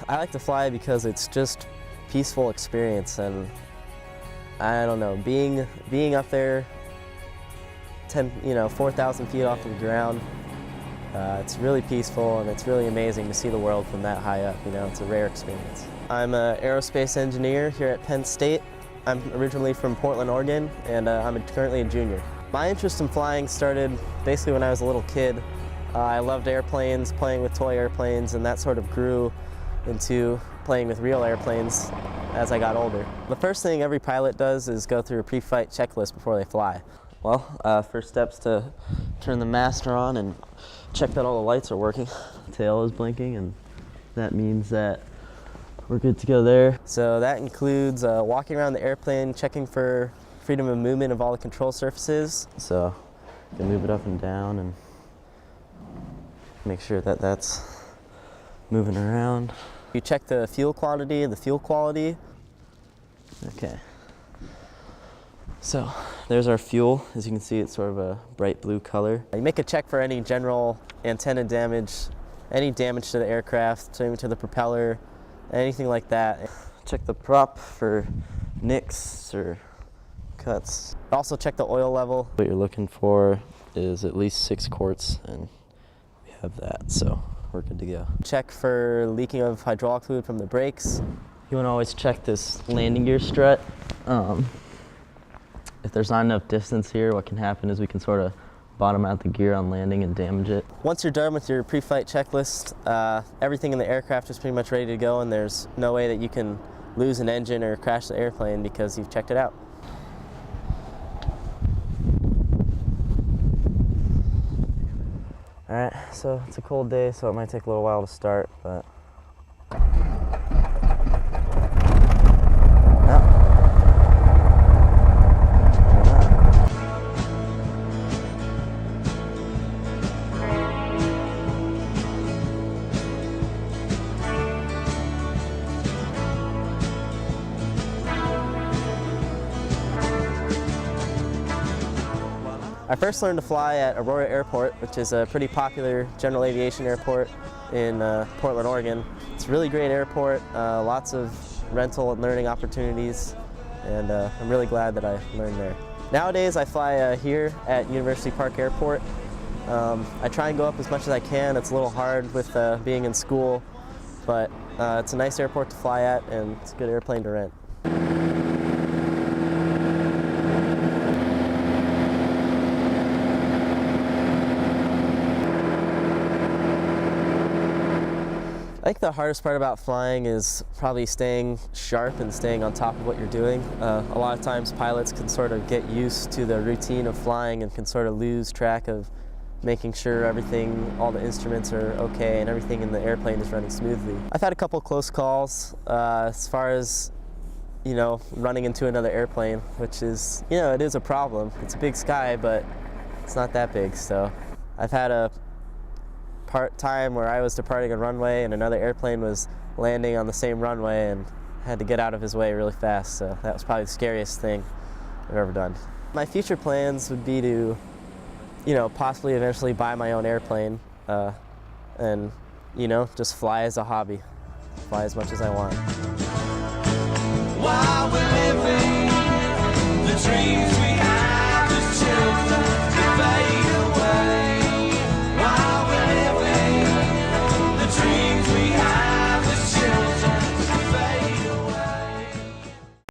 I like to fly because it's just peaceful experience, and I don't know, being up there 4,000 feet off the ground, it's really peaceful and it's really amazing to see the world from that high up. It's a rare experience. I'm an aerospace engineer here at Penn State. I'm originally from Portland, Oregon, and I'm currently a junior. My interest in flying started basically when I was a little kid. I loved airplanes, playing with toy airplanes, and that sort of grew into playing with real airplanes as I got older. The first thing every pilot does is go through a pre-flight checklist before they fly. Well, first step's to turn the master on and check that all the lights are working. Tail is blinking, and that means that we're good to go there. So that includes walking around the airplane, checking for freedom of movement of all the control surfaces. So you can move it up and down and make sure that that's moving around. You check the fuel quantity and the fuel quality. Okay. So there's our fuel. As you can see, it's sort of a bright blue color. You make a check for any general antenna damage, any damage to the aircraft, to the propeller, anything like that. Check the prop for nicks or cuts. Also check the oil level. What you're looking for is at least 6 quarts, and we have that, so we're good to go. Check for leaking of hydraulic fluid from the brakes. You want to always check this landing gear strut. If there's not enough distance here, what can happen is we can sort of bottom out the gear on landing and damage it. Once you're done with your pre-flight checklist, everything in the aircraft is pretty much ready to go, and there's no way that you can lose an engine or crash the airplane because you've checked it out. All right, so it's a cold day, so it might take a little while to start, but I first learned to fly at Aurora Airport, which is a pretty popular general aviation airport in Portland, Oregon. It's a really great airport, lots of rental and learning opportunities, and I'm really glad that I learned there. Nowadays I fly here at University Park Airport. I try and go up as much as I can. It's a little hard with being in school, but it's a nice airport to fly at, and it's a good airplane to rent. I think the hardest part about flying is probably staying sharp and staying on top of what you're doing. A lot of times pilots can sort of get used to the routine of flying and can sort of lose track of making sure everything, all the instruments are okay and everything in the airplane is running smoothly. I've had a couple close calls as far as running into another airplane, which is, it is a problem. It's a big sky, but it's not that big. So I've had a time where I was departing a runway and another airplane was landing on the same runway, and had to get out of his way really fast. So that was probably the scariest thing I've ever done. My future plans would be to, possibly eventually buy my own airplane and, just fly as a hobby, fly as much as I want.